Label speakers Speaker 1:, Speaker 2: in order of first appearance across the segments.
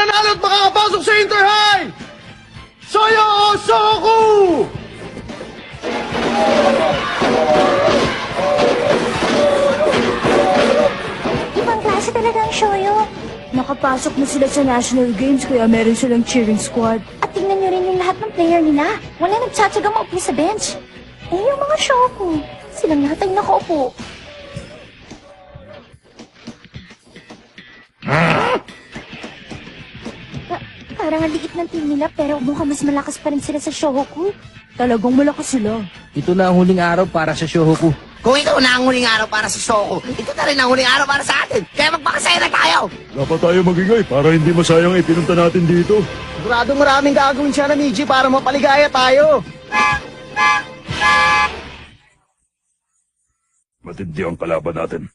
Speaker 1: mananalo at makakapasok sa Inter-High? Soyo o Soku?
Speaker 2: Ibang klase talaga ang Shoyo. Nakapasok na sila sa National Games kaya meron silang cheering squad. At tingnan nyo rin yung lahat ng player nila. Wala nagtsatsaga maupo sa bench. Eh, yung mga Shoku, silang lahat ay nakaupo. Parang ang liit ng team nila pero mukhang mas malakas pa rin sila sa Shohoku. Talagang malakas sila.
Speaker 3: Ito na ang huling araw para sa Shohoku.
Speaker 4: Kung ito na ang huling araw para sa Shoko, ito na rin ang huling araw para sa atin. Kaya magpakasaya na tayo.
Speaker 5: Dapat tayo magingay para hindi masayang ipinunta natin dito.
Speaker 1: Siguradong maraming gagawin siya na Michi para mapaligaya tayo.
Speaker 5: Matindi ang kalaban natin.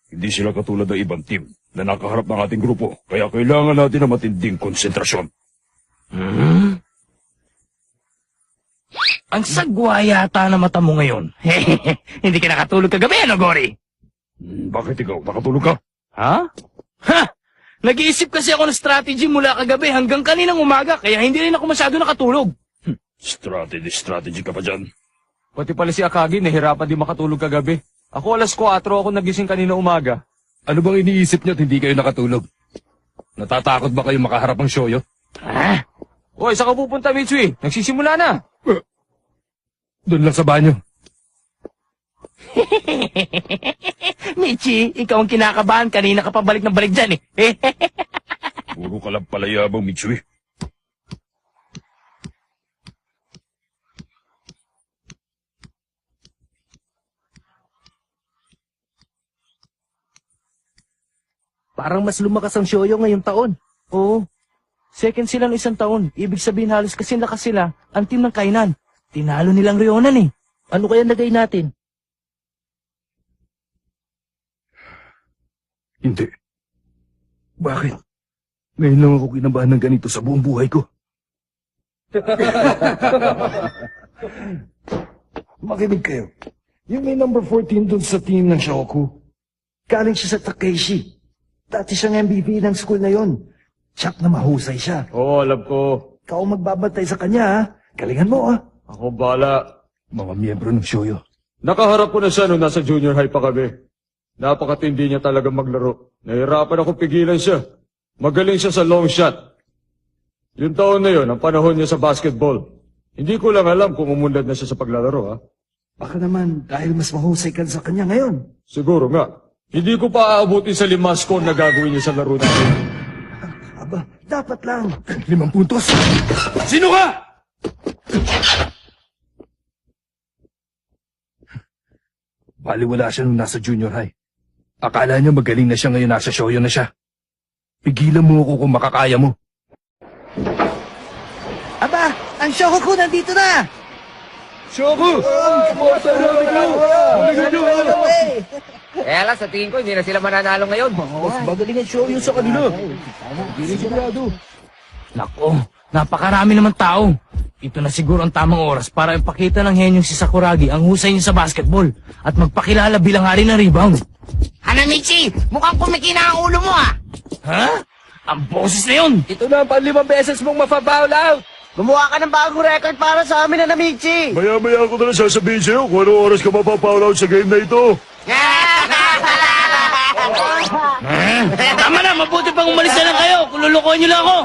Speaker 5: Hindi sila katulad ng ibang team na nakaharap ng ating grupo. Kaya kailangan natin ng matinding konsentrasyon.
Speaker 3: Ang sagwa yata na mata mo ngayon. Hindi ka nakatulog kagabi, ano, Gory?
Speaker 5: Bakit ikaw? Nakatulog ka?
Speaker 3: Ha? Ha! Nag-iisip kasi ako ng strategy mula kagabi hanggang kaninang umaga, kaya hindi rin ako masyado nakatulog.
Speaker 5: Strategy ka pa dyan.
Speaker 6: Pati pala si Akagi, nahirapan di makatulog kagabi. Ako alas 4 ako nagising kanina umaga.
Speaker 5: Ano bang iniisip niyo at hindi kayo nakatulog? Natatakot ba kayo makaharap ang Shoyo?
Speaker 3: Ha?
Speaker 6: Oy, saan ka pupunta, Mitsui? Nagsisimula na.
Speaker 5: Doon lang sa banyo.
Speaker 3: Michi, ikaw ang kinakabahan. Kanina ka pa balik ng balik dyan eh.
Speaker 5: Puro ka lang palayabang, Mitsui.
Speaker 3: Parang mas lumakas ang Shoyo ngayong taon. Oo. Second sila ng isang taon. Ibig sabihin halos kasing lakas sila ang team ng Kainan. Tinalo nilang Ryonan eh. Ano kaya nagay natin?
Speaker 5: Hindi. Bakit? Ngayon lang ako kinabahan ng ganito sa buong buhay ko. Makinig kayo. Yung may number 14 dun sa team ng Shoku. Galing siya sa Takeshi. Dati siyang MVP ng school na yon. Tsak na mahusay siya.
Speaker 6: Oo, alam ko.
Speaker 5: Ikaw ang magbabantay sa kanya, ha? Galingan mo, ha?
Speaker 6: Ako bala.
Speaker 5: Mga miyembro ng Shoyo.
Speaker 6: Nakaharap ko na siya nung nasa junior high pa kami. Napakatindi niya talaga maglaro. Nahirapan ako pigilan siya. Magaling siya sa long shot. Yung taon na yun, ang panahon niya sa basketball. Hindi ko lang alam kung umunlad na siya sa paglalaro, ha?
Speaker 5: Baka naman dahil mas mahusay ka sa kanya ngayon.
Speaker 6: Siguro nga. Hindi ko pa aabutin sa 5 score na gagawin niya sa laro natin.
Speaker 5: Aba, dapat lang. 5 puntos.
Speaker 6: Sino ka?
Speaker 5: Baliwala siya nung nasa junior high. Akala niya magaling na siya ngayon nasa Shoyo na siya. Pigilan mo ako kung makakaya mo.
Speaker 4: Aba, ang Shohoku nandito na!
Speaker 5: Shoku!
Speaker 7: Kaya lang, sa tingin ko, hindi na sila mananalo ngayon.
Speaker 3: Mas magaling ang Shoyo sa kanila. Hindi rin sigurado. Nako, napakarami naman tao. Ito na siguro ang tamang oras para ipakita ng henyong si Sakuragi ang husay niya sa basketball at magpakilala bilang hari ng rebound.
Speaker 4: Hanamichi, mukhang kumikina ang ulo mo ah!
Speaker 3: Ha? Ang boses na yun!
Speaker 6: Ito na ang 5 beses mong mafa-foul out.
Speaker 1: Gumawa ka ng bagong record para sa amin na Michi.
Speaker 5: Maya-maya ko na lang sasabihin sa'yo kung anong oras ka mapapoul out sa game na ito.
Speaker 3: Tama na, mabuti pang umalis na lang kayo kung lulukohin niyo lang ako.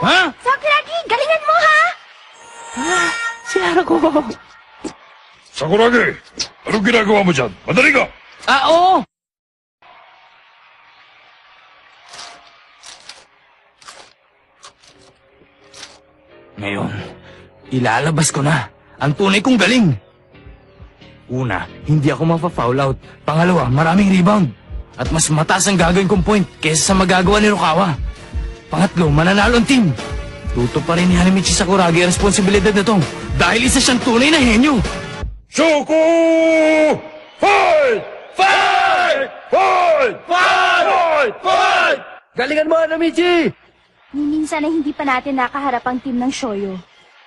Speaker 3: Ha?
Speaker 2: Sakuragi, galingan mo ha!
Speaker 3: Si Arago.
Speaker 5: Sakuragi, anong ginagawa mo dyan? Madali ka!
Speaker 3: Oo. Ngayon, ilalabas ko na ang tunay kong galing. Una, hindi ako mafa-foul out. Pangalawa, maraming rebound. At mas mataas ang gagawin kong point kaysa sa magagawa ni Rukawa. Pangatlo, mananalo ang team. Tuto pa rin ni Hanamichi Sakuragi ang responsibilidad na to dahil isa siyang tunay na henyo.
Speaker 5: Shoku! Fight! Fight! Fight! Fight! Fight!
Speaker 3: Galingan mo, Hanamichi!
Speaker 2: Minsan ay hindi pa natin nakaharap ang team ng Shoyo.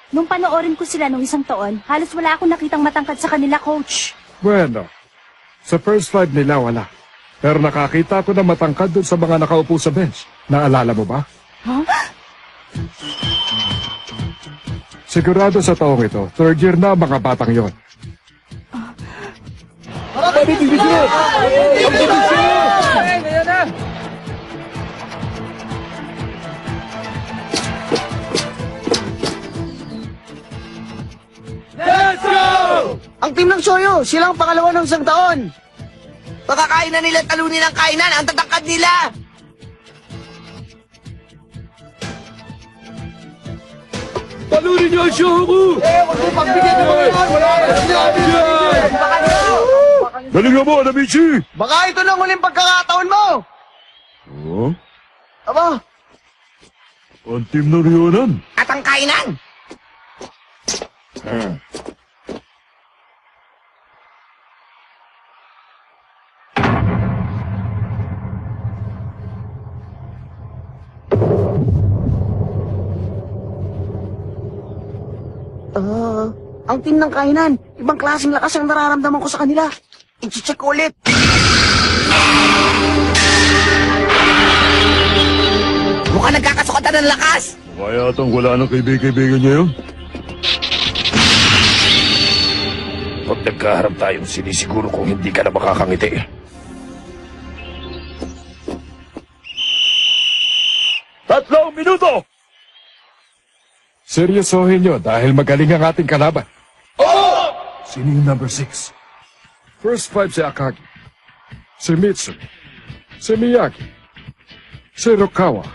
Speaker 2: Nung panoorin ko sila nung isang taon, halos wala akong nakitang matangkad sa kanila, coach.
Speaker 8: Bueno, sa first 5 nila wala. Pero nakakita ko na matangkad dun sa mga nakaupo sa bench. Naalala mo ba? Sigurado sa taong ito, third year na ang mga batang yon.
Speaker 7: Ngayon na!
Speaker 4: Ang team ng Soyo, silang pangalawa ng isang taon. Pagkakain na nila talunin ng kainan, ang tatangkad nila.
Speaker 6: Talunin niyo ang show ko! Galing nga mo, Amici!
Speaker 1: Baka ito na ang huling pagkakataon mo!
Speaker 6: Oh?
Speaker 1: Aba,
Speaker 6: Ang team ng Rionan?
Speaker 4: At ang kainan. Ang team ng kainan, ibang klaseng lakas ang nararamdaman ko sa kanila. I-check ko ulit. Mukhang nagkakasukatan ng lakas.
Speaker 6: Kaya atang wala nang kaibigan niya yun?
Speaker 9: Pag nagkaharap tayong sinisiguro kung hindi ka na makakangiti.
Speaker 6: Tatlong minuto!
Speaker 8: Seryosohin nyo dahil magaling ang ating kalaban. Sino yung number 6? First 5 si Akagi. Si Mitsuri. Si Miyagi. Si Rukawa.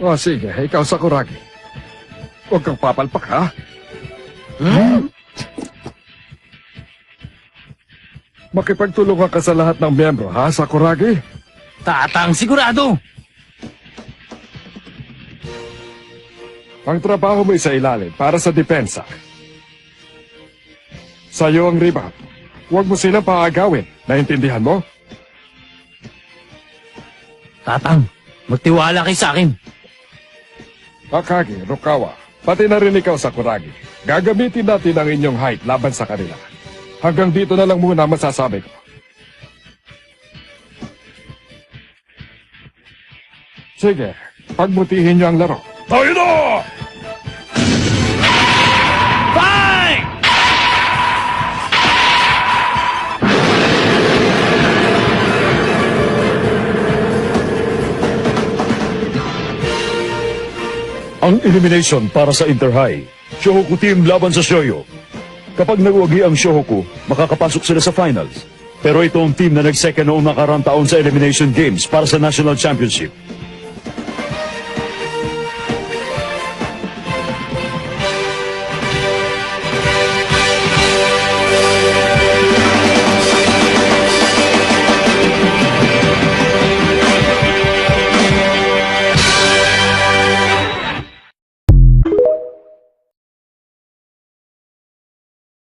Speaker 8: O sige, ikaw Sakuragi. Huwag kang papalpak ha. Makipagtulungan ka sa lahat ng miyembro ha, Sakuragi?
Speaker 3: Tatang, sigurado!
Speaker 8: Ang trabaho mo isa ilalim para sa depensa. Sa'yo ang rebound. Huwag mo silang paagawin. Naintindihan mo?
Speaker 3: Tatang, magtiwala kay sa akin.
Speaker 8: Akagi, Rukawa, pati na rin ikaw, Sakuragi. Gagamitin natin ang inyong height laban sa kanila. Hanggang dito na lang muna masasabi ko. Sige, pagbutihin niyo ang laro.
Speaker 6: Tayo na!
Speaker 3: Fight!
Speaker 6: Ang elimination para sa Inter-High. Shohoku team laban sa Shoyo. Kapag nagwagi ang Shohoku, makakapasok sila sa finals. Pero ito ang team na nag-second noong nakaraang taon sa elimination games para sa national championship.